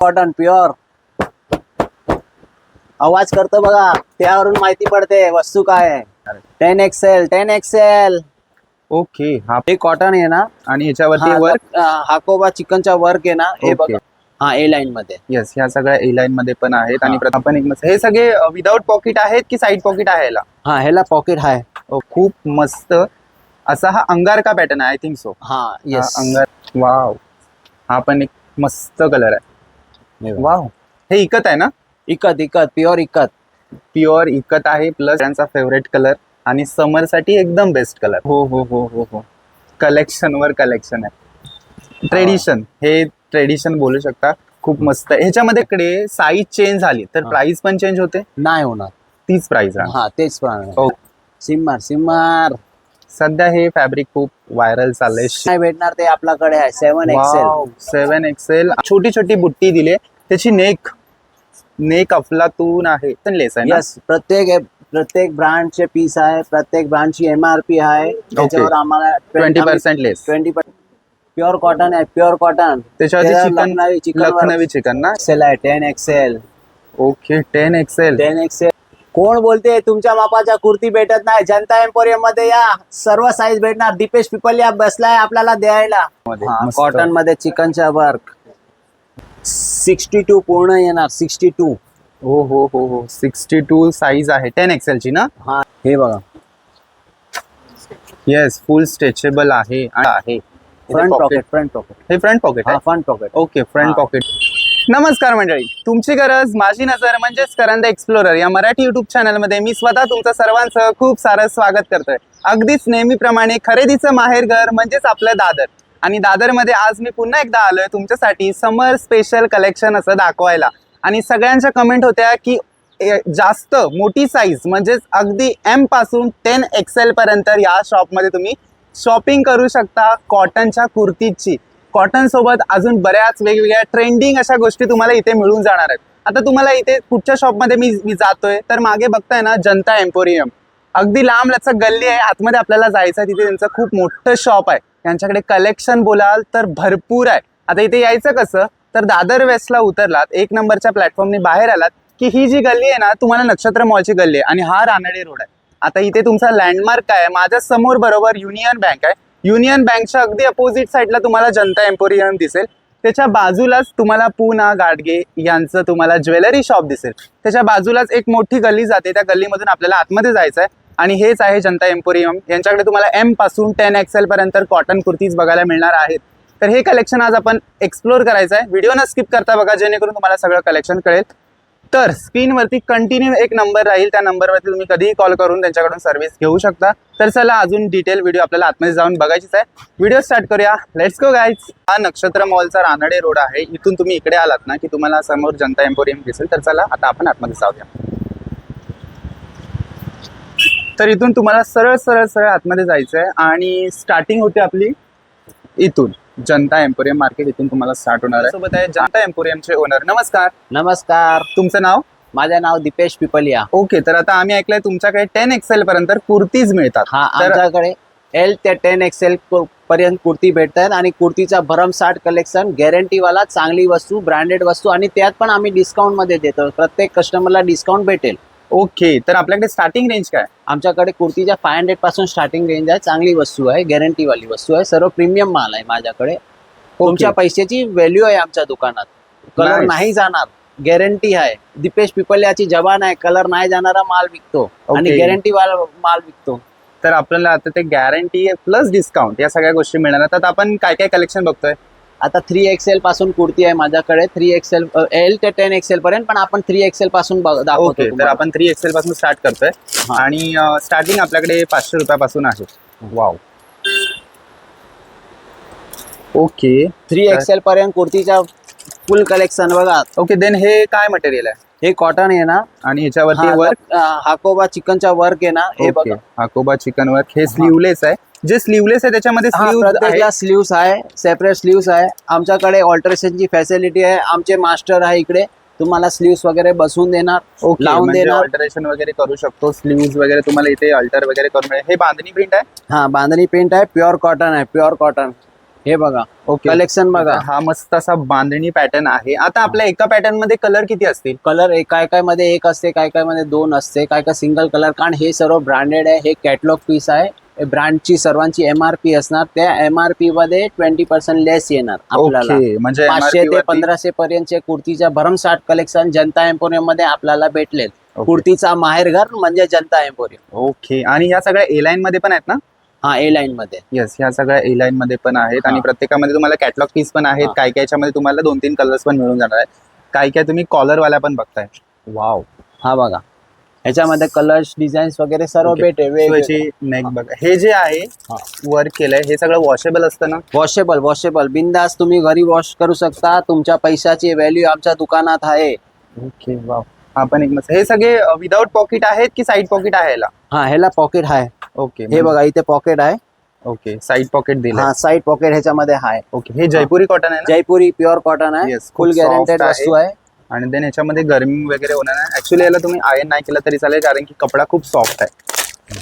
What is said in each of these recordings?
Cotton pure आवाज करतो बघा, त्यावरून माहिती पडते वस्तू काय आहे. 10XL 10XL okay. हा हे कॉटन आहे ना, आणि ह्याच्यावरती वर्क. हाकोबा चिकनचा वर्क आहे ना, हे बघा. हा ए लाईन मध्ये. येस, ह्या सगळ्या ए लाईन मध्ये पण आहेत. आणि आपण एक हे सगळे विदाउट पॉकेट आहेत की साईड पॉकेट आहे ह्याला? हा, ह्याला पॉकेट आहे. खूप मस्त असा हा अंगार का पॅटर्न आहे, आय थिंक सो. हा येस, अंगार. वाव, हा पण एक मस्त कलर आहे. वाव, हे इकत आहे ना? इकत प्युअर इकत. प्युअर इकत आहे. प्लस त्यांचा फेवरेट कलर आणि समर साठी एकदम बेस्ट कलर. हो हो हो हो हो. कलेक्शन वर कलेक्शन आहे. ट्रेडिशन, हे ट्रेडिशन बोलू शकता. खूप मस्त. ह्याच्यामध्ये कडे साईज चेंज झाली तर प्राइस पण चेंज होते? नाही होणार, तीच प्राइस आहे. हा तेच पण. सिम्मार सध्या हे फॅब्रिक खूप व्हायरल चाललंय. काय भेटणार ते आपल्याकडे आहे 7XL. 7XL. छोटी छोटी बुट्टी दिली, त्याची नेक अफलातून आहे. लेस आहे ना? यस, प्रत्येक ब्रँडचे पीस आहे, प्रत्येक ब्रँडची MRP आहे. त्याच्यावर आम्हाला 20% लेस. 20% प्युअर कॉटन आहे, प्युअर कॉटन. त्याच्यावरती लखनवी चिकन ना? XL आहे 10XL. Okay, 10XL. कोण बोलते तुमच्या मापाच्या कुर्ती भेटत नाही? जनता एम्पोरियम मध्ये या, सर्व साईज भेटणार. दीपेश पिपलिया बसलाय आपल्याला द्यायला. कॉटन मध्ये चिकनचा वर्क 62 पूर्ण येणार. 62. हो हो हो हो. 62 साईज आहे 10XL ची ना? हा, हे बघा. येस, फुल स्ट्रेचेबल आहे. Front pocket. हे फ्रंट पॉकेट आहे. Front pocket. Okay, front pocket. नमस्कार मंडळी, तुमची गरज माझी नजर म्हणजेच करंद एक्सप्लोरर या मराठी युट्यूब चॅनल मध्ये मी स्वतः तुमचं सर्वांचं खूप सारं स्वागत करतोय. अगदीच नेहमीप्रमाणे खरेदीचं माहेरघर म्हणजेच आपलं दादर. आणि दादर मध्ये आज मी पुन्हा एकदा आलोय तुमच्यासाठी समर स्पेशल कलेक्शन असं दाखवायला. आणि सगळ्यांच्या कमेंट होत्या की जास्त मोठी साईज म्हणजेच अगदी M पासून 10XL पर्यंत या शॉप मध्ये तुम्ही शॉपिंग करू शकता कॉटनच्या कुर्तीची. कॉटन सोबत अजून बऱ्याच वेगवेगळ्या ट्रेंडिंग अशा गोष्टी तुम्हाला इथे मिळून जाणार आहेत. आता तुम्हाला इथे कुठच्या शॉपमध्ये मी जातोय तर मागे बघताय ना जनता एम्पोरियम. अगदी लांब लचक गल्ली आहे, आतमध्ये आपल्याला जायचं आहे. तिथे त्यांचं खूप मोठं शॉप आहे. त्यांच्याकडे कलेक्शन बोलाल तर भरपूर आहे. आता इथे यायचं कसं, तर दादर वेस्टला उतरलात, 1 नंबरच्या प्लॅटफॉर्मने बाहेर आलात की ही जी गल्ली आहे ना, तुम्हाला नक्षत्र मॉलची गल्ली आहे. आणि हा रानडे रोड आहे. आता इथे तुमचा लँडमार्क काय आहे? माझ्या समोर बरोबर युनियन बँक आहे. युनियन बँकच्या अगदी अपोजिट साईडला तुम्हाला जनता एम्पोरियम दिसेल. त्याच्या बाजूलाच तुम्हाला पूना गाडगे यांचं तुम्हाला ज्वेलरी शॉप दिसेल. त्याच्या बाजूलाच एक मोठी गल्ली जाते, त्या गल्लीमधून आपल्याला आतमध्ये जायचं आहे. आणि हेच आहे जनता एम्पोरियम. यांच्याकडे तुम्हाला M पासून 10XL पर्यंत कॉटन कुर्तीज बघायला मिळणार आहेत. तर हे कलेक्शन आज आपण एक्सप्लोर करायचं आहे. व्हिडिओ न स्किप करता बघा, जेणेकरून तुम्हाला सगळं कलेक्शन कळेल. तर स्क्रीनवरती कंटिन्यू एक नंबर राहील, त्या नंबरवरती तुम्ही कधीही कॉल करून त्यांच्याकडून सर्व्हिस घेऊ शकता. तर चला, अजून डिटेल व्हिडिओ आपल्याला आतमध्ये जाऊन बघायचीच आहे. व्हिडिओ स्टार्ट करूया. Let's go guys. हा नक्षत्र मॉलचा रानडे रोड आहे. इथून तुम्ही इकडे आलात ना की तुम्हाला समोर जनता एम्पोरियम दिसेल. तर चला आता आपण आतमध्ये जाऊया. तर इथून तुम्हाला सरळ सरळ सरळ आतमध्ये जायचं आहे आणि स्टार्टिंग होते आपली इथून. जनता एम्पोरियम मार्केट इथून तुम्हाला स्टार्ट होणार आहे. सोबत आहे जनता एम्पोरियमचे ओनर. नमस्कार. नमस्कार. तुमचं नाव? माझं नाव दीपेश पिपलिया. ओके, तर आता आम्ही ऐकलंय तुमच्याकडे 10XL पर्यंत कुर्तीज मिळतात. हा, आमच्याकडे L ते 10XL पर्यंत कुर्ती भेटतात. आणि कुर्तीचा भरमसाठ कलेक्शन, गॅरंटीवाला, चांगली वस्तू, ब्रँडेड वस्तू. आणि त्यात पण आम्ही डिस्काउंट मध्ये देतो. प्रत्येक कस्टमरला डिस्काउंट भेटेल. ओके, तर आपल्याकडे स्टार्टिंग रेंज काय? आमच्याकडे कुर्तीच्या 500 पासून स्टार्टिंग रेंज आहे. चांगली वस्तू आहे, गॅरंटीवाली वस्तू आहे. सर्व प्रीमियम माल आहे माझ्याकडे. तुमच्या पैशाची व्हॅल्यू आहे आमच्या दुकानात. कलर नाही जाणार, गॅरंटी आहे. दीपेश पिपल्याची जबान आहे, कलर नाही जाणारा माल विकतो आणि गॅरंटी वाला माल विकतो. तर आपल्याला आता ते गॅरंटी प्लस डिस्काउंट या सगळ्या गोष्टी मिळणार. तर आपण काय काय कलेक्शन बघतोय? आता 3XL पासून कुर्ती आहे माझ्याकडे. 3XL L ते 10XL पर्यंत, पण आपण 3XL पासून दाखवतो. तर आपण 3XL पासून स्टार्ट करतोय. आणि स्टार्टिंग आपल्याकडे 500 रुपयापासून आहे. वाव. ओके, 3XL पर्यंत कुर्तीचा फुल कलेक्शन बघा. ओके, देन हे काय मटेरियल आहे? हे कॉटन आहे ना, आणि ह्याच्यावरती वर्क हाकोबा चिकनचा वर्क आहे ना. हे बघा, हाकोबा चिकन वर्क. हे स्लीवलेस आहे. जे स्लीवलेस आहे त्याच्यामध्ये स्लीव्स आहे, सेपरेट स्लीव्स आहे. आमच्याकडे ऑल्टरेशनची फॅसिलिटी आहे. आमचे मास्टर आहे इकडे, तुम्हाला स्लीव्स वगैरे बसवून देणार, लावून देणार. ऑल्टरेशन वगैरे करू शकतो. स्लीव्स वगैरे तुम्हाला इथे अल्टर वगैरे करून मिळेल. हे बांधणी प्रिंट आहे. हा, बांधणी प्रिंट आहे. प्युअर कॉटन आहे, प्युअर कॉटन. हे बघा ओके कलेक्शन बघा. हा मस्त असा बांधणी पॅटर्न आहे. आता आपल्या एका पॅटर्न मध्ये कलर किती असतील? कलर काय काय मध्ये एक असते, काय काय मध्ये दोन असते, काय काय सिंगल कलर. कारण हे सर्व ब्रँडेड आहे, हे कॅटलॉग पीस आहे. ब्रँडची सर्वांची MRP असणार, त्या MRP मध्ये 20% लेस येणार आपल्याला. ओके म्हणजे 500 MRP ते वरती- 1500 पर्यंतचे कुर्तीच्या भरमसाठ कलेक्शन जनता एम्पोरियम मध्ये आपल्याला भेटले. ओके. कुर्तीचा माहेरघर म्हणजे जनता एम्पोरियम. ओके आणि ह्या सगळ्या ए लाईन मध्ये पण आहेत ना? हा ए लाईन मध्ये. येस, ह्या सगळ्या ए लाईन मध्ये पण आहेत आणि हा. प्रत्येकामध्ये तुम्हाला कॅटलॉग पीस पण आहेत. हा. काय काय याच्यामध्ये तुम्हाला 2-3 कलर्स पण मिळून जाणार आहेत. काय काय तुम्ही कॉलर वाल्या पण बघताय. वाव, हा बघा ह्याच्यामध्ये कलर्स डिझाईन्स वगैरे सर्व ओके. भेटे. So याची नेक बघा, हे जे आहे हा. वर्क केलंय हे सगळं वॉशेबल असतं ना? वॉशेबल बिंदास तुम्ही घरी वॉश करू शकता. तुमच्या पैशाची व्हॅल्यू आमच्या दुकानात आहे. ओके वाव, हा पण एक मस्त. हे सगळे विदाउट पॉकेट आहेत की साईड पॉकेट आहे याला? हा ह्याला पॉकेट आहे. ओके हे बघा इथे पॉकेट आहे. ओके, साईड पॉकेट दिलं. हा साईड पॉकेट ह्याच्यामध्ये आहे. ओके, हे जयपुरी कॉटन आहे ना? जयपुरी प्युअर कॉटन आहे. Yes, खूप फुल soft गॅरंटेड आहे. वस्तू आहे. आणि देन ह्याच्यामध्ये गरमी वगैरे होणार नाही. ऍक्च्युली याला तुम्ही आयर्न नाही केलं तरी चालेल कारण की कपडा खूप सॉफ्ट आहे.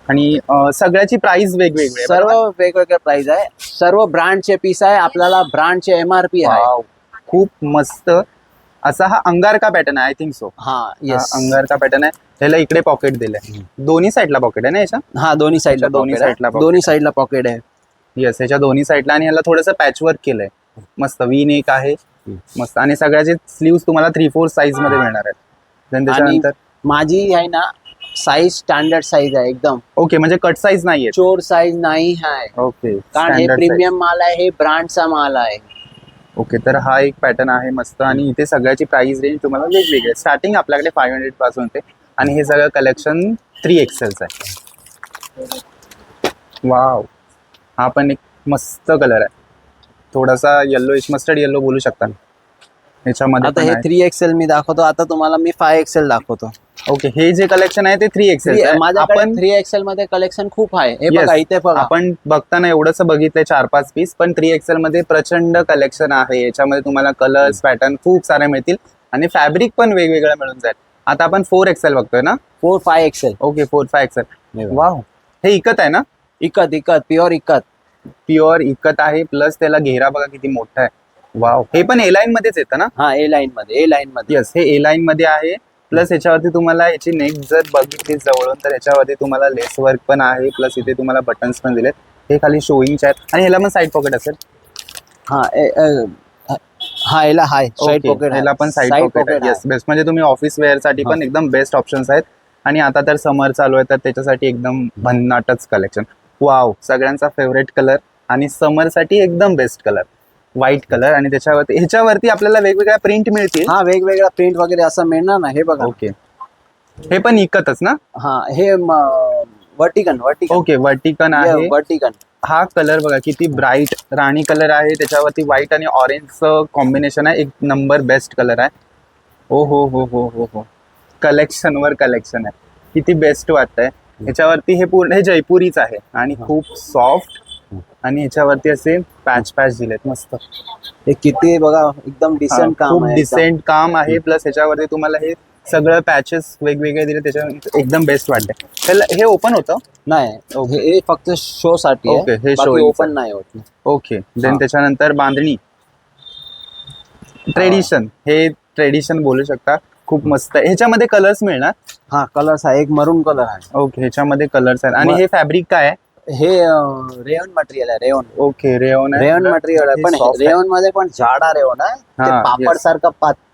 आणि सगळ्याची प्राइस वेगवेगळी आहे, सर्व बरोबर? वेगवेगळे प्राइस आहे. सर्व ब्रँडचे पीस आहे. आपल्याला ब्रँडचे MRP आहे. Wow, खूप मस्त असा हा अंगारका पॅटर्न आहे. I think so. हा येस. अंगारका पॅटर्न आहे. त्याला इकडे पॉकेट दिलंय. दोन्ही साईडला पॉकेट आहे ना याच्या? हा दोन्ही साईडला दोन्ही साईडला pocket दोन्ही साईडला पॉकेट आहे. येस, याच्या दोन्ही साईडला. आणि ह्याला थोडंसं पॅच वर्क केलंय. मस्त वी नेक आहे. मस्त. आणि सगळ्याचे स्लीव्स तुम्हाला 3/4 साईज मध्ये मिळणार आहेत. Then आणि त्याच्यानंतर माझी आहे ना साईज स्टँडर्ड साईज आहे एकदम. ओके, म्हणजे कट साईज नाहीये. चोर साईज नाही आहे. ओके, कारण हे standard size. प्रीमियम माल आहे, हे ब्रँडचा माल आहे. ओके, तर हा एक पॅटर्न आहे मस्त. आणि इथे सगळ्याची प्राइस रेंज तुम्हाला वेगवेगळी आहे. स्टार्टिंग आपल्याकडे 500 पासून होते आणि हे सगळं कलेक्शन 3XL आहे. वाव, हा पण एक मस्त कलर आहे. थोडासा येल्लोइश, मस्टर्ड येल्लो बोलू शकता याच्यामध्ये आता पण हे आहे. 3XL मी दाखवतो. आता तुम्हाला मी 5XL दाखवतो. ओके, हे जे कलेक्शन आहे ते 3XL आहे. माझ्याकडे आपण 3XL मध्ये कलेक्शन खूप आहे. हे Yes. बघा इथे बघा. आपण बघताना एवढंच बघितलंय 4-5 पीस, पण 3XL मध्ये प्रचंड कलेक्शन आहे. याच्यामध्ये तुम्हाला कलर्स पॅटर्न खूप सारे मिळतील आणि फॅब्रिक पण वेगवेगळं मिळून जाईल. आता आपण 4XL बघतोय ना? 4-5XL. Okay, 4-5XL. हे बघा. वाव, हे इकत आहे ना? इकत प्युअर इकत. प्युअर इकत आहे. प्लस त्याला घेरा बघा किती मोठा आहे. वाव, हे पण ए लाईन मध्येच येतं ना? हा ए लाईन मध्ये. येस, हे ए लाईन मध्ये आहे. प्लस याच्यावरती तुम्हाला याची नेक जर बघितली जवळून तर याच्यावरती तुम्हाला लेस वर्क पण आहे. प्लस इथे तुम्हाला बटन्स पण दिलेत. हे खाली शोईंगचे आहेत आणि ह्याला पण साईड पॉकेट असेल. हा हा याला हाय साईड ओके, पॉकेट. ह्याला पण साईड पॉकेट. Yes, best. म्हणजे तुम्ही ऑफिस वेअर साठी पण एकदम बेस्ट ऑप्शन्स आहेत. आणि आता तर समर चालू आहे तर त्याच्यासाठी एकदम भन्नाटच कलेक्शन. वाव, सगळ्यांचा फेवरेट कलर आणि समर साठी एकदम बेस्ट कलर व्हाईट कलर. आणि ह्याच्यावरती आपल्याला वेगवेगळ्या प्रिंट मिळतील. हा वेगवेगळा प्रिंट वगैरे असं मिळणार ना. हे बघा. ओके, हे पण इकतच ना? हा हे वर्टिकन. ओके, वर्टिकन आहे. वर्टिकन. हा कलर बघा किती ब्राईट राणी कलर आहे. त्याच्यावरती व्हाईट आणि ऑरेंजचं कॉम्बिनेशन आहे. एक नंबर बेस्ट कलर आहे. ओ हो हो हो हो हो, कलेक्शन वर कलेक्शन आहे. किती बेस्ट वाटतंय. ह्याच्यावरती हे पूर्ण हे जयपुरीच आहे आणि खूप सॉफ्ट. आणि ह्याच्यावरती असे पॅच दिलेत मस्त. हे किती बघा एकदम डिसेंट काम खूप आहे. डिसेंट काम आहे. प्लस ह्याच्यावरती तुम्हाला हे सगळं पॅचेस वेगवेगळे दिले. त्याच्या एकदम बेस्ट वाटतंय. त्याला हे ओपन होतं नाही. हे फक्त शो साठी ओके, हे आहे. showing ओपन नाही होत. ओके. देन हा. त्याच्यानंतर बांधणी ट्रेडिशन. हे ट्रेडिशन बोलू शकता. खूप मस्त आहे. ह्याच्यामध्ये कलर्स मिळणार. हा कलर्स आहे. एक मरून कलर आहे. ओके, ह्याच्यामध्ये कलर्स आहेत. आणि हे फॅब्रिक काय आहे? हे रेयन मटेरियल आहे. रेयन. ओके, रेओन आहे. रेयन मटेरियल आहे. हे पण soft आहे. रेयन मध्ये पण जाडा रेयन आहे. ते हा, पापड yes. सारखं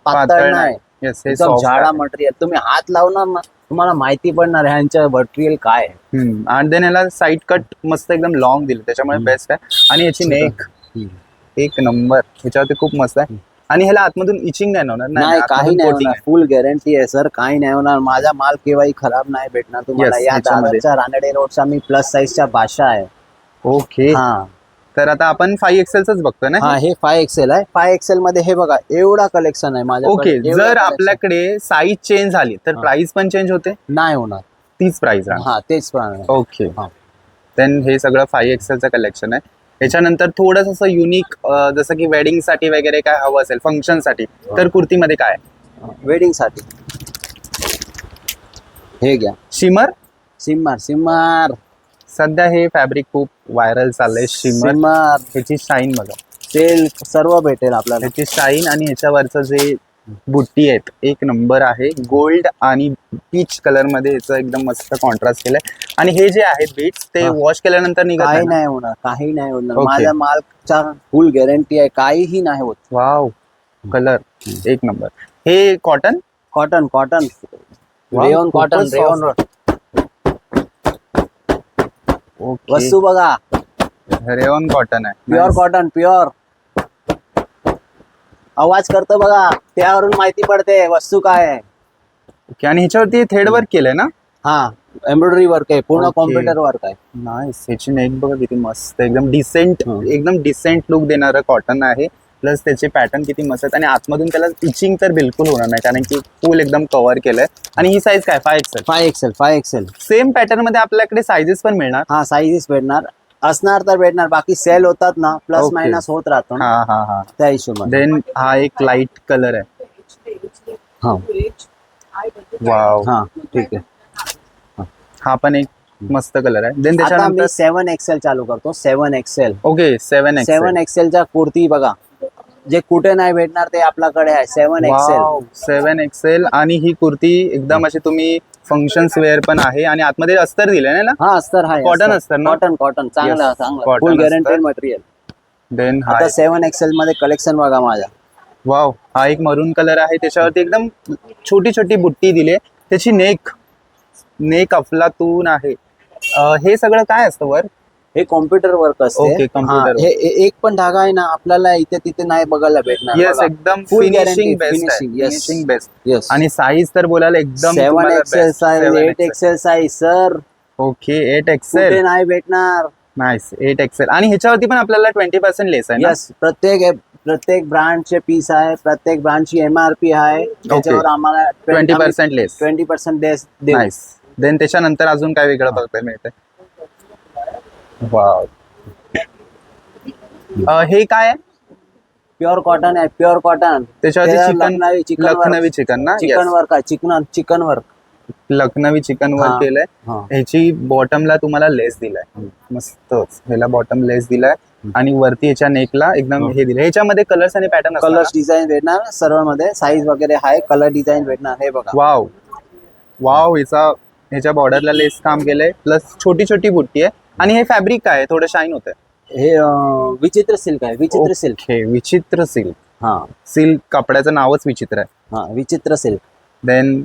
पातळ नाही. येस, हे एकदम soft जाडा आहे. मटेरियल. तुम्ही हात लावणार ना तुम्हाला माहिती पडणार ह्यांचं मटेरियल काय आहे. आणि देन याला साईड कट मस्त एकदम लॉंग दिलं त्याच्यामुळे बेस्ट आहे. आणि याची नेक एक नंबर. ह्याच्यावरती खूप मस्त आहे. आणि ह्याला आतमधून इचिंग नाही होणार. नाही काही आतमधून नाही coating होणार. फुल गॅरंटी आहे सर. काही नाही होणार. माझा माल केव्हाही खराब नाही भेटणार तुम्हाला. Yes, या ह्याच्यामध्ये. दादरच्या रानडे रोडचा मी प्लस साईजच्या भाषा आहे. आहे. ओके, हा तर आता आपण 5XLच बघतोय ना? हा हे 5XL आहे. 5XL मध्ये हे बघा एवढा कलेक्शन आहे माझ्याकडे. ओके, एवढं जर collection. आपल्याकडे साईज चेंज झाली तर हा. प्राइस पण चेंज होते? नाही होणार. तीच प्राइस आहे. हा तेच पण. ओके, हा. देन हे सगळं 5XLचं कलेक्शन आहे. याच्यानंतर थोडंसं असं युनिक जसं की वेडिंग साठी वगैरे काय हवं असेल फंक्शन साठी तर कुर्तीमध्ये काय वेडिंग साठी हे घ्या. शिमर सिम्मार सध्या हे फॅब्रिक खूप व्हायरल चाललंय, शिमर. सिमर ह्याची शाईन बघा, सिल्क सर्व भेटेल आपल्याला. ह्याची शाईन आणि ह्याच्यावरचं जे बुट्टी आहेत एक नंबर आहे. गोल्ड आणि पीच कलर मध्ये ह्याचं एकदम मस्त कॉन्ट्रास्ट केलंय. आणि हे जे आहेत बीट्स ते हा. वॉश केल्यानंतर निघत काही नाही ना? नाही होणार, काही नाही होणार. Okay. माझ्या मालचा फुल गॅरंटी आहे, काहीही नाही होत. वाव, कलर एक नंबर. हे cotton, cotton cotton Wow, rayon खूपच कॉटन soft. रेयॉन ओके, वस्तू बघा, रेयॉन कॉटन आहे. Pure Nice. Cotton pure. आवाज करतो बघा, त्यावरून माहिती पडते वस्तू काय आहे. ओके, आणि ह्याच्यावरती थ्रेड वर्क केलंय ना? हा, एम्ब्रॉयडरी वर्क आहे, पूर्ण Okay. कॉम्प्युटर वर्क आहे. नाईस. ह्याची नेक बघा किती मस्त, एकदम डिसेंट, हं. एकदम डिसेंट लुक देणारं कॉटन आहे. प्लस त्याचे पॅटर्न किती मस्त आहेत आणि आतमधून त्याला इचिंग तर बिलकुल होणार नाही कारण की फुल एकदम कव्हर केलंय. आणि ही साईज काय 5XL? 5XL 5XL. Same pattern मध्ये आपल्याकडे साईजेस पण मिळणार. हा, साईजेस भेटणार, असणार तर भेटणार, बाकी सेल होतात ना, प्लस Okay. मायनस होत राहतो ना, हा हा हा. त्या हिशोबाने. देन हा एक लाईट कलर आहे. हा वाव, हा, ठीक आहे. हा पण एक मस्त कलर आहे. देन आता त्याच्यानंतर मी 7XL चालू करतो. 7XL. Okay 7XL. 7XL च्या कुर्ती बघा, जे कुठे नाही भेटणार ते आपल्याकडे आहे. 7XL. Wow, 7XL. आणि ही कुर्ती एकदम अशी तुम्ही फंक्शन्स वेअर पण आहे आणि आतमध्ये अस्तर दिलंय ना? हा, अस्तर आहे. Cotton अस्तर ना? कॉटन कॉटन चांगला Yes, चांगला, cotton फुल अस्तर. Guaranteed material. देन हा आता 7XL मध्ये कलेक्शन बघा माझ्या. वाव, हा एक मरून कलर आहे. त्याच्यावरती एकदम छोटी छोटी बुट्टी दिली. त्याची नेक अफलातून आहे. हे सगळं काय असतं वर? हे कॉम्प्युटर वर्क असते. Okay, computer हा, work. हे एक पण धागा आहे ना आपल्याला इथे तिथे नाही बघायला भेटणार. येस, बघा. एकदम Full फिनिशिंग guarantee, बेस्ट आहे. finishing, yes. Finishing best. Yes. आणि साईज तर बोलायला एकदम 7XL size, 8XL size sir, okay, कुठे 8XL. नाही भेटणार. Nice, 8XL. आणि ह्याच्यावरती पण आपल्याला 20% लेस आहे ना? यस, प्रत्येक ब्रँडचे पीस आहे, प्रत्येक ब्रँडची MRP आहे, त्याच्यावर आम्हाला 20% लेस. 20% लेस देऊ. नाईस. देन त्याच्यानंतर अजून काय वेगळं बघायला मिळतंय? वाव, हे काय आहे? प्युअर कॉटन आहे, प्युअर कॉटन. त्याच्यावरती चिकन, लखनवी चिकन ना? चिकन वर्क आहे, चिकन वर्क. लखनवी चिकन वर्क हा. केलंय. हा. ह्याची बॉटमला तुम्हाला लेस दिलाय, मस्तच. ह्याला बॉटम लेस दिलाय आणि वरती ह्याच्या नेकला एकदम हे दिलंय. ह्याच्यामध्ये कलर्स आणि पॅटर्न कलर्स डिझाईन भेटणार सर्व मध्ये, साईज वगैरे आहे, कलर डिझाईन भेटणार. हे बघा, वाव वाव, ह्याच्या बॉर्डरला लेस काम केलंय प्लस छोटी छोटी बुट्टी आहे. आणि हे फॅब्रिक काय आहे? थोडं शाईन होतंय. हे विचित्र सिल्क आहे, विचित्र सिल्क. ओके, विचित्र सिल्क. हा सिल्क कपड्याचं नावच विचित्र आहे. हा, विचित्र सिल्क. देन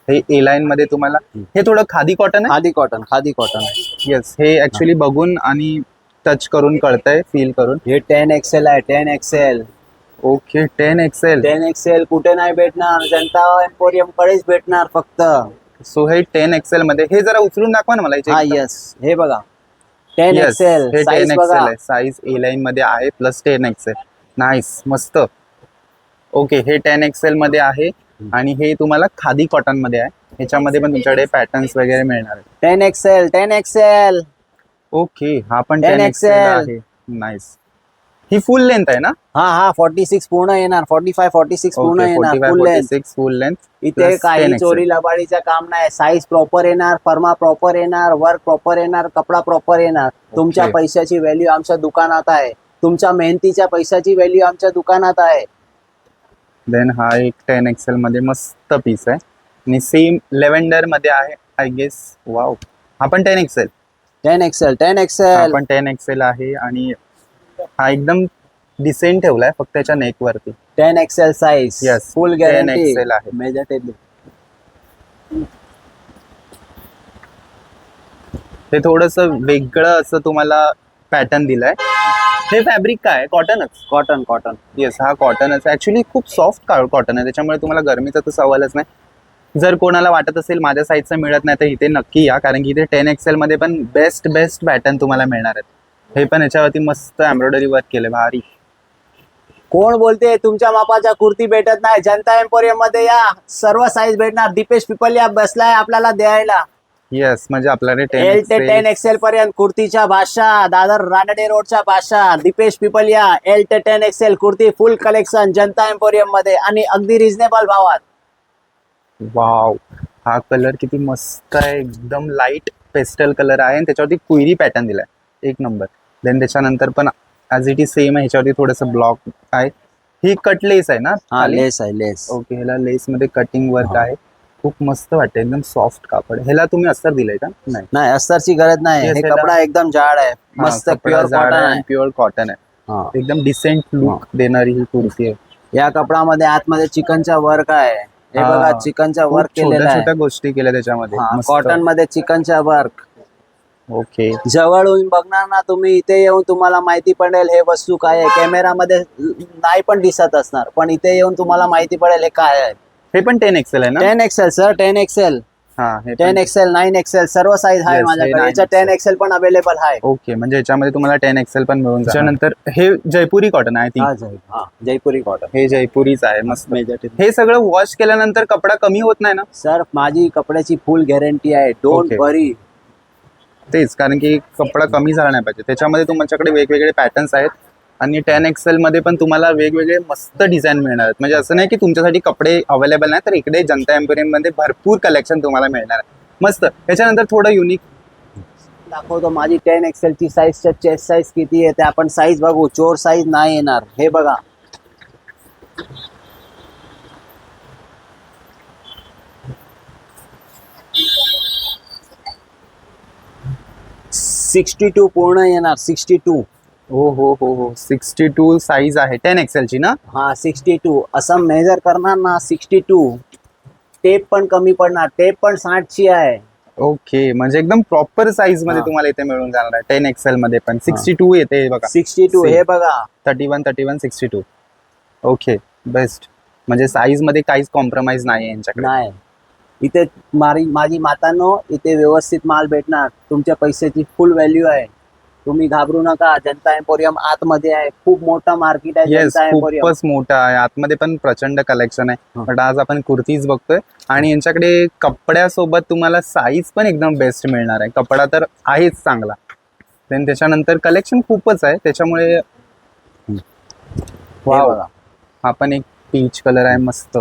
हे ए लाईन मध्ये तुम्हाला हे थोडं खादी कॉटन आहे. Khadi cotton, khadi cotton. Yes, हे ऍक्च्युली बघून आणि टच करून कळतंय, फील करून. हे 10XL आहे, 10XL. Okay, 10XL. 10XL कुठे नाही भेटणार, जनता एम्पोरियम कडेच भेटणार फक्त. सो हे 10XL मध्ये. हे जरा उचलून दाखवा ना मला इथे. हा, यस, हे बघा, Yes, 10XL हे साईज 10XL बघा. आहे. साईज ए लाईन मध्ये आहे प्लस 10XL. नाईस, मस्त. ओके, हे 10XL मध्ये आहे आणि हे तुम्हाला खादी कॉटन मध्ये आहे. ह्याच्यामध्ये पण तुमच्याकडे पॅटर्न्स वगैरे मिळणार आहेत. 10XL 10XL. ओके, हा पण 10XL 10XL आहे. नाईस. ही फुल लेंथ आहे ना? हा हा, 46 पूर्ण येणार, 45-46 पूर्ण येणार, फुल लेंथ. 46 फुल लेंथ. इथे plus काही 10XL. चोरी लबाडीचं काम नाही. साईज प्रॉपर येणार, फर्मा प्रॉपर येणार, वर्क प्रॉपर येणार, कपडा प्रॉपर येणार. तुमच्या पैशाची व्हॅल्यू आमच्या दुकानात आहे, तुमच्या मेहनतीच्या पैशाची व्हॅल्यू आमच्या दुकानात आहे. देन हा एक 10XL मध्ये मस्त पीस आहे आणि सेम लेव्हेंडर मध्ये आहे आय गेस. वाव, हा पण 10XL. 10XL हा 10XL. पण 10XL आहे आणि हा एकदम डिसेंट ठेवलाय फक्त त्याच्या नेक वरती. 10XL साईज, Yes, फुल गॅरंटी 10XL आहे. मेजरटेबल. हे थोडस वेगळं असं तुम्हाला पॅटर्न दिलाय. हे फॅब्रिक काय? कॉटनच. Cotton cotton. येस, हा कॉटनच. ऍक्च्युली खूप सॉफ्ट कॉटन आहे, त्याच्यामुळे तुम्हाला गरमीचा तर सवालच नाही. जर कोणाला वाटत असेल माझ्या साईजचं मिळत नाही तर इथे नक्की या, कारण की इथे 10XL मध्ये पण बेस्ट पॅटर्न तुम्हाला मिळणार आहेत. हे पण याच्यावरती मस्त एम्ब्रॉयडरी वर्क केले, भारी. कोण बोलते तुमच्या मापाच्या कुर्ती भेटत नाही? जनता एम्पोरियम मध्ये या, सर्व साईज भेटणार. दीपेश पिपलिया बसलाय आपल्याला द्यायला. येस, म्हणजे आपल्याकडे L ते 10XL पर्यंत कुर्तीच्या भाषा, दादर रानडे रोडच्या भाषा, दीपेश पिपलिया. L ते 10XL कुर्ती फुल कलेक्शन जनता एम्पोरियम मध्ये आणि अगदी रिझनेबल भावात. वाव, हा कलर किती मस्त आहे, एकदम लाईट पेस्टल कलर आहे आणि त्याच्यावरती क्वेरी पॅटर्न दिलाय, एक नंबर. देन त्याच्यानंतर पण ॲज इट इज सेम आहे, ह्याच्यावरती थोडंसं ब्लॉक आहे. ही कट लेस आहे ना? हा, लेस आहे, लेस. ओके, ह्याला लेस मध्ये कटिंग वर्क हा. आहे. खूप मस्त वाटतं, एकदम सॉफ्ट कापड. ह्याला तुम्ही अस्तर दिलंय का? नाही, नाही, अस्तरची गरज नाही. Yes, हे ह्याला- कपडा एकदम जाड आहे, मस्त प्युअर कॉटन आहे. प्युअर कॉटन आहे, हा. एकदम डिसेंट लुक देणारी ही कुर्ती आहे. या कपडामध्ये आतमध्ये चिकनचा वर्क आहे. हे हा. बघा, चिकनचा खूप वर्क केलेला छोट्या आहे. छोट्या गोष्टी केल्या त्याच्यामध्ये. मस्त. कॉटन मध्ये चिकनचा वर्क. ओके, जवळून बघणार ना तुम्ही, इथे येऊन तुम्हाला माहिती पडेल हे वस्तू काय आहे. कॅमेरामध्ये नाही पण दिसत असणार, पण इथे येऊन तुम्हाला माहिती पडेल हे काय आहे. हे पण 10XL आहे ना? 10XL sir, 10XL. हा, हे 10XL, 9XL सर्व साईज आहे Yes, हे माझ्याकडे. 9XL. याच्या 10XL पण अवेलेबल आहे. ओके, म्हणजे याच्यामध्ये तुम्हाला 10XL पण मिळून जाईल. त्याच्यानंतर हे जयपुरी कॉटन आहे. हा, जयपुरी कॉटन. हे जयपुरीच आहे, मस्त. मेजर. हे सगळं वॉश केल्यानंतर कपडा कमी होत नाही ना? सर, माझी कपड्याची फुल गॅरंटी आहे. Don't Okay. वरी. तेच, कारण की कपडा कमी झाला नाही पाहिजे. त्याच्यामध्ये तुमच्याकडे वेगवेगळे पॅटर्न्स आहेत आणि 10XL मध्ये पण तुम्हाला वेगवेगळे मस्त डिझाईन मिळणार आहेत. म्हणजे असं नाही की तुमच्यासाठी कपडे अवेलेबल नाही, तर इकडे जनता एम्पोरियम मध्ये भरपूर कलेक्शन तुम्हाला मिळणार आहे. मस्त. त्याच्यानंतर थोडं युनिक दाखवतो. माझी 10XL ची साईजच्या चेस्ट साईज किती आहे ते आपण साईज बघू. चोर साईज नाही येणार. हे बघा, $62 पूर्ण येणार. 62. हो 62 साईज आहे 10XL ची ना? हा, 62 असं मेजर करणार ना, 62. टेप पण कमी पडणार. टेप पण 60 ची आहे. ओके, म्हणजे एकदम प्रॉपर साईज मध्ये हा. तुम्हाला इथे मिळून जाणार आहे. 10XL मध्ये पण 62 येते बघा. 62. हे बघा, 31, 62. Okay, best. म्हणजे साईज मध्ये काहीच कॉम्प्रोमाइज नाही आहे यांच्याकडे. नाही. इथे माझी मातांनो, इथे व्यवस्थित माल भेटणार. तुमच्या पैशाची फुल व्हॅल्यू आहे. तुम्ही घाबरू नका. जनता एम्पोरियम आतमध्ये आहे. खूप मोठा मार्केट आहे येस, जनता एम्पोरियम. खूपच मोठा आहे. आतमध्ये पण प्रचंड कलेक्शन आहे. हा. बट आज आपण कुर्तीज बघतोय आणि यांच्याकडे कपड्यासोबत तुम्हाला साईज पण एकदम बेस्ट मिळणार आहे. कपडा तर आहेच चांगला. देन त्याच्यानंतर कलेक्शन खूपच आहे, त्याच्यामुळे हे वाव. बघा. हा पण एक पीच कलर आहे मस्त.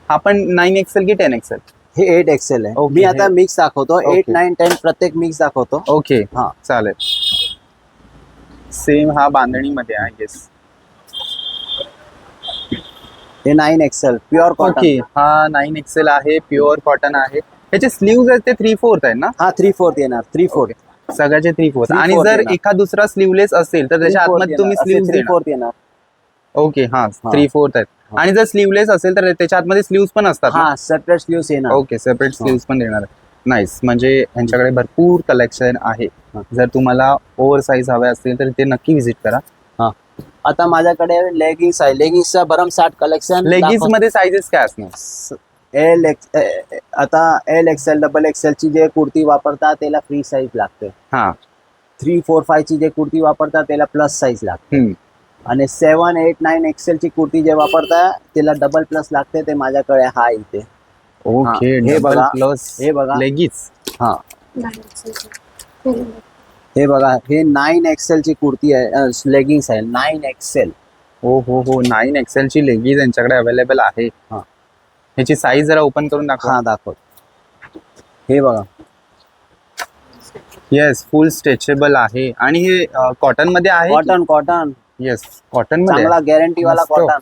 हा पण 9XL की 10XL? हे 8XL आहे. Okay, मी आता हे- मिक्स दाखवतो. 8, Okay. 9, 10 प्रत्येक मिक्स दाखवतो. ओके, हा. चालेल. सेम हा बांधणीमध्ये आहे. येस. हे 9XL प्युअर ओके, कॉटन. हा 9XL आहे, प्युअर कॉटन आहे. याचे स्लीव्ज आहेत ते 3/4 आहेत ना? हा, 3/4 येणार. 3/4. सगळ्याचे 3/4. 3/4 आणि जर येणार. एखाद दुसरा स्लीवलेस असेल तर त्याच्या आतमध्ये तुम्ही स्लीव्ज देणार. 3/4 येणार. ओके, हा हा. 3/4 आहेत. हा. आणि जर स्लीवलेस असेल तर त्याच्या आतमध्ये स्लीव्ज पण असतात ना? हा, सेपरेट स्लीव्स येणार. ओके, सेपरेट स्लीव्ज पण देणार. नाईस. म्हणजे यांच्याकडे भरपूर कलेक्शन आहे. हा. जर तुम्हाला ओव्हर साईज हवे असतील तर ते नक्की व्हिजिट करा. हा. आता माझ्याकडे लेगिंग्स आहे. लेगिंग्सचा भरमसाठ कलेक्शन. लेगिन्स मध्ये साईजेस काय असणार? आता LXL, XXL ची जे कुर्ती वापरतात त्याला फ्री साईज लागते. हा. 3, 4, 5 ची जे कुर्ती वापरतात त्याला प्लस साईज लागते. हम्म. आणि 7, 8, 9XL ची कुर्ती जे वापरता त्याला डबल प्लस लागते. ते माझ्याकडे हा इथे. ओके, हे डबल बघा. प्लस हे बघा. लेगिन्स. हा, हे बघा. हे 9XL ची कुर्ती आहे, लेगिंग्स आहे. 9XL. हो 9XL ची लेगिन्स यांच्याकडे अवेलेबल आहे. हा. ह्याची साईज जरा ओपन करून दाखवा. हा, दाखव. हे बघा. येस, फुल स्ट्रेचेबल आहे आणि हे कॉटन मध्ये आहे. कॉटन. येस, कॉटन मध्ये चांगला गॅरंटी वाला मस्त. कॉटन.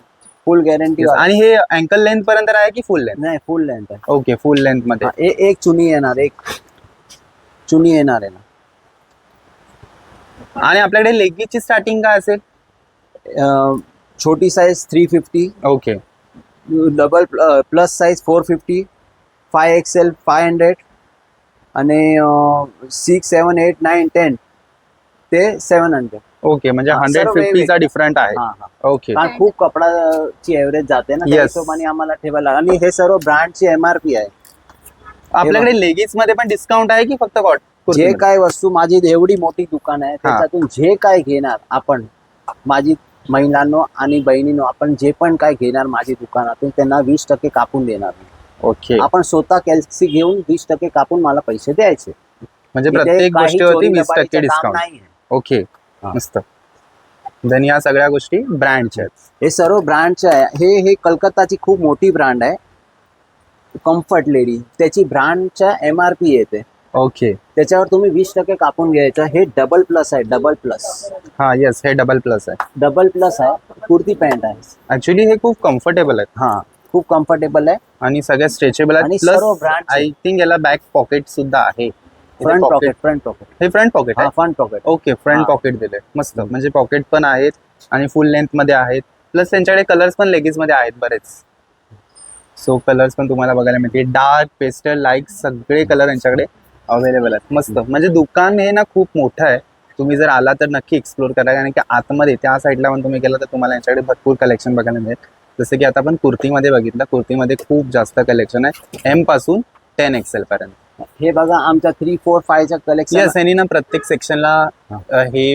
फुल गॅरंटी Yes, वाला. आणि हे अँकल लेंथ पर्यंत आहे की फुल लेंथ? नाही, फुल लेंथ आहे. ओके, फुल लेंथ मध्ये. हा, एक चुनी येणार. एक चुनी येणार आहे ना. आणि आपल्याकडे लेगिन्सची स्टार्टिंग काय असेल? छोटी size 350, okay, double plus size 450, 5XL 500 आणि 6, 7, 8, 9, 10 ते 700. ओके, म्हणजे हा, सर्व 150 चा वेगवेगळे. डिफरंट आहे. हा हा. ओके, कारण खूप कपडाची एव्हरेज जाते ना, त्या Yes. हिशोबाने आम्हाला ठेवायला. आणि हे सर्व ब्रँडची MRP आहे. आपल्याकडे लेगिन्स मध्ये पण डिस्काउंट आहे की फक्त जे काय वस्तू, माझी एवढी मोठी दुकान आहे, त्याच्यातून जे काय घेणार आपण, माझी महिलांनो आणि बहिणींनो, आपण जे पण काय घेणार माझी दुकानातून त्यांना 20% कापून देणार. ओके, आपण स्वतः कॅल्सी घेऊन 20% कापून मला पैसे द्यायचे. म्हणजे इथे प्रत्येक काही गोष्टीवरती चोरी 20% लबाडीचं काम डिस्काउंट. नाहीये. ओके, हा. मस्त. देन या सगळ्या गोष्टी ब्रँडच्या आहेत. हे सर्व ब्रँडचे आहे. हे कलकत्ताची खूप मोठी ब्रँड आहे, कम्फर्ट लेडी. त्याची ब्रँडच्या MRP येते ओके. त्याच्यावर तुम्ही 20% कापून घ्यायचं. हे डबल प्लस आहे, डबल प्लस. हा येस, हे डबल प्लस आहे. डबल प्लस आहे, कुर्ती पॅन्ट आहे. ऍक्च्युली हे खूप कम्फर्टेबल आहे हा, खूप कम्फर्टेबल आहे. आणि सगळ्यात स्ट्रेचेबल आहे. आणि प्लस सर्व brand चे. आय थिंक याला बॅक पॉकेट सुद्धा आहे. Front pocket, front pocket. हे फ्रंट पॉकेट हा, आहे. Front pocket. ओके, फ्रंट हा. पॉकेट दिले मस्त. म्हणजे पॉकेट पण आहेत आणि फुल लेंथ मध्ये आहेत. प्लस त्यांच्याकडे कलर्स पण लेगीज मध्ये आहेत बरेच. सो कलर्स पण तुम्हाला बघायला मिळतील. डार्क, पेस्टल, लाईट सगळे कलर यांच्याकडे अवेलेबल आहेत. मस्त. म्हणजे दुकान हे ना खूप मोठं आहे. तुम्ही जर आला तर नक्की एक्सप्लोर करा, कारण की आतमध्ये त्या साईडला पण तुम्ही गेला तर तुम्हाला यांच्याकडे भरपूर कलेक्शन बघायला मिळेल. जसं की आता आपण कुर्तीमध्ये बघितलं, कुर्तीमध्ये खूप जास्त कलेक्शन आहे, M पासून 10 XL पर्यंत. हे बघा आमच्या 3, 4, 5 च्या कलेक्शन. येस, यांनी ना प्रत्येक सेक्शनला हे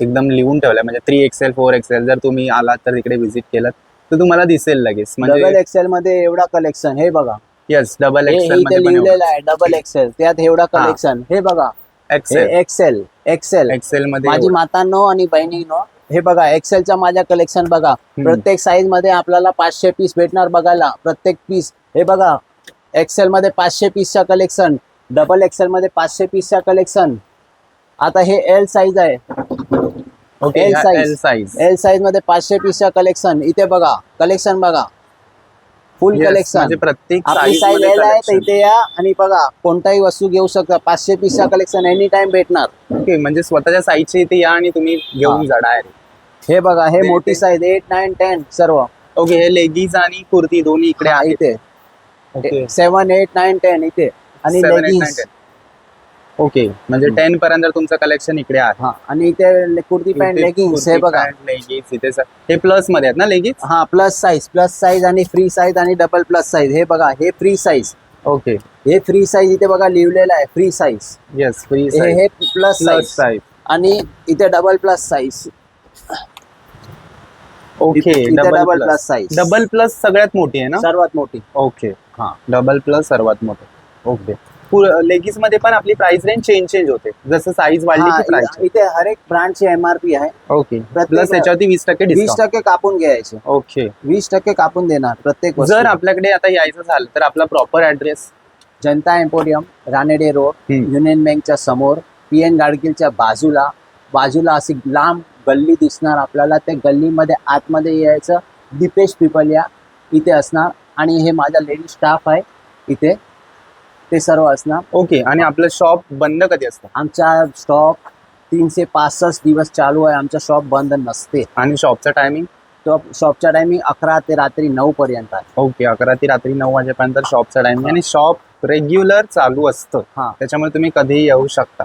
एकदम लिहून ठेवलंय. म्हणजे 3 XL, 4 XL जर तुम्ही आलात तर तिकडे व्हिजिट केलं तर तुम्हाला दिसेल लगेच. डबल म्हणजे एक्सेल मध्ये एवढा कलेक्शन. हे बघा, येस, डबल हे एक्सेल इथे मध्ये पण लिहिलेलं आहे डबल एक्सेल, त्यात एवढा कलेक्शन. हे बघा, हे एक्सेल एक्सेल, एक्सेल. एक्सेल मध्ये माझी मातांनो आणि बहिणींनो, हे बघा एक्सेलच्या माझ्या कलेक्शन बघा. प्रत्येक साईज मध्ये आपल्याला 500 पीस भेटणार बघायला. प्रत्येक पीस हे बघा, एक्सेल मध्ये 500 पीसच्या कलेक्शन, डबल एक्सेल मध्ये 500 पीसच्या कलेक्शन. आता हे एल साईज आहे. Okay, L L size. L size मध्ये 500 पीसच्या कलेक्शन. इथे बघा कलेक्शन बघा, फुल कलेक्शन. म्हणजे प्रत्येक आपली साईज एल आहे तर इथे या आणि बघा कोणताही वस्तू घेऊ शकता. 500 पीसच्या कलेक्शन एनी टाइम भेटणार. ओके, म्हणजे स्वतःच्या साईजचे इथे या आणि तुम्ही घेऊन जा डायरेक्ट. हे बघा, हे मोठी साईज 8, 9, 10 सर्व. ओके, हे लेगीज आणि कुर्ती दोन्ही इकडे हा, आहेत. इथे ओके, 7, 8, 9, 10 इथे. आणि 7, 8, 9, लेगिन्स. 10. ओके, म्हणजे 10 पर्यंत तुमचं कलेक्शन इकडे आहे. हा, आणि इथे कुर्ती पॅन्ट लेगिन्स. हे बघा, लेगीज इथे हे प्लस मध्ये आहेत ना लेगीज. हा प्लस साईज आणि फ्री साईज आणि डबल प्लस साईज. हे बघा, हे फ्री साईज. ओके, हे फ्री साईज इथे बघा लिहिलेलं आहे, फ्री साईज. येस, फ्री हे प्लस साईज साईज. आणि इथे डबल प्लस साईज. ओके, इथे double plus size. Double plus सगळ्यात मोठी आहे ना. सर्वात मोठी. ओके, हा, डबल प्लस सर्वात मोठं. ओके, लेगीज मध्ये पण आपली प्राइस रेंज चेंज होते जसं साईज वाढली हा, की प्राइस. इथे हर एक ब्रँडची MRP आहे. ओके, प्रत्येक- प्लस त्याच्यावरती 20% 20% कापून घ्यायचे. ओके. 20% कापून देणार प्रत्येक वस्तू. जर आपल्याकडे आता यायचं झालं तर आपला प्रॉपर ऍड्रेस. जनता एम्पोरियम, रानेडे रोड, हम्म. युनियन बँकच्या समोर, PN गाडगिलच्या बाजूला अशी लांब गल्ली दिसणार आपल्याला. त्या गल्लीमध्ये आतमध्ये यायचं. दीपेश पिपलिया इथे असणार. आणि हे माझा लेडी स्टाफ आहे इथे, ते सर्व असणार. ओके, आणि आपलं शॉप बंद कधी असतं? आमचा स्टॉप 365 दिवस चालू आहे. आमचा शॉप बंद नसते. आणि शॉपचं टायमिंग? तो शॉपचा टायमिंग 11 ते रात्री 9 पर्यंत आहे. ओके, 11 ते रात्री 9 वाजेपर्यंत शॉपचं टायमिंग. आणि शॉप रेग्युलर चालू असतं, हा. त्याच्यामुळे तुम्ही कधीही येऊ शकता.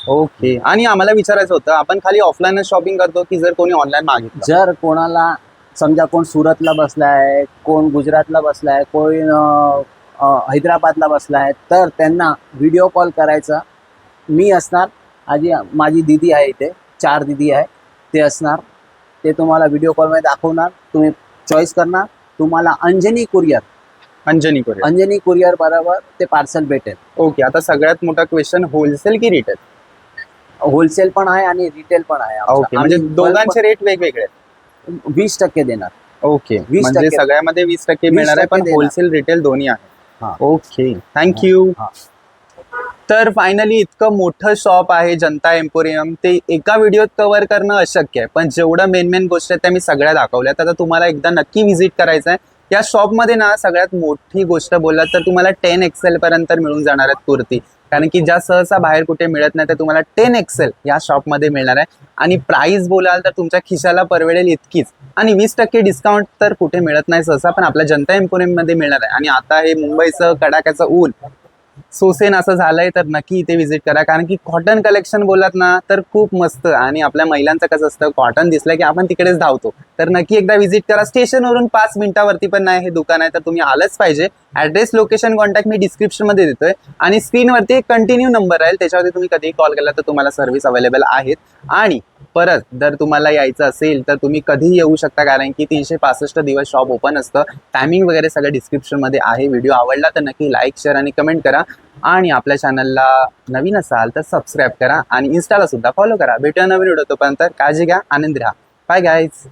ओके, आणि आम्हाला विचारायचं होतं, आपण खाली ऑफलाईन शॉपिंग करतो की जर कोणी ऑनलाईन मागितलं? जर कोणाला समजा कोण सुरतला बसलाय, कोण गुजरातला बसलाय, कोण हैदराबादला बसलाय, तर त्यांना व्हिडिओ कॉल करायचा. मी असणार, माझी दीदी आहे इथे, 4 दीदी आहे, ते असणार. ते तुम्हाला व्हिडिओ कॉलमध्ये दाखवणार. तुम्ही चॉईस करणार. तुम्हाला अंजनी कुरिअर बरोबर ते पार्सल भेटेल. ओके, आता सगळ्यात मोठा क्वेश्चन, होलसेल की रिटेल? होलसेल पण आहे आणि रिटेल पण आहे आमचं. ओके, म्हणजे आम्ही दोघांचे रेट वेगवेगळे? 20% देणार. ओके, 20% म्हणजे सगळ्यामध्ये 20% मिळणार आहे, पण 20% होलसेल रिटेल दोन्ही आहे. हा. Okay, thank you. हा. तर फायनली इतकं मोठं शॉप आहे जनता एम्पोरियम, ते एका व्हिडिओत कव्हर करणं अशक्य आहे, पण जेवढं मेन गोष्ट आहे त्या मी सगळ्या दाखवल्यात. आता तुम्हाला एकदा नक्की व्हिजिट करायचं आहे. या शॉपमध्ये ना सगळ्यात मोठी गोष्ट बोललात तर तुम्हाला 10 XL पर्यंत मिळून जाणार आहेत कुर्ती, कारण की ज्या सहसा बाहेर कुठे मिळत नाही, तर तुम्हाला 10 XL या शॉपमध्ये मिळणार आहे. आणि प्राइस बोलाल तर तुमच्या खिशाला परवडेल इतकीच, आणि 20% डिस्काउंट तर कुठे मिळत नाही सहसा, पण आपल्या जनता एम्पोरियम मध्ये मिळणार आहे. आणि आता हे मुंबईचं कडाक्याचं ऊन सोसेन असं झालंय, तर नक्की इथे व्हिजिट करा, कारण की कॉटन कलेक्शन बोललात ना तर खूप मस्त. आणि आपल्या महिलांचं कसं असतं, कॉटन दिसलं की आपण तिकडेच धावतो, तर नक्की एकदा व्हिजिट करा. स्टेशनवरून 5 मिनिटावरती पण नाही हे दुकान आहे, तर तुम्ही आलंच पाहिजे. ऍड्रेस, लोकेशन, कॉन्टॅक्ट मी डिस्क्रिप्शन मध्ये देतोय, आणि स्क्रीनवरती एक कंटिन्यू नंबर राहील, त्याच्यावरती तुम्ही कधीही कॉल केला तर तुम्हाला सर्व्हिस अवेलेबल आहेत. आणि परत जर तुम्हाला यायचं असेल तर तुम्ही कधीही येऊ शकता, कारण की 365 दिवस शॉप ओपन असतं. टायमिंग वगैरे सगळं डिस्क्रिप्शनमध्ये आहे. व्हिडिओ आवडला तर नक्की लाईक, शेअर आणि कमेंट करा. आणि आपल्या चॅनलला नवीन असाल तर सबस्क्राईब करा, आणि इन्स्टाला सुद्धा फॉलो करा. भेटूया नवीन व्हिडिओ, तोपर्यंत काळजी घ्या, आनंदी राहा. Bye guys.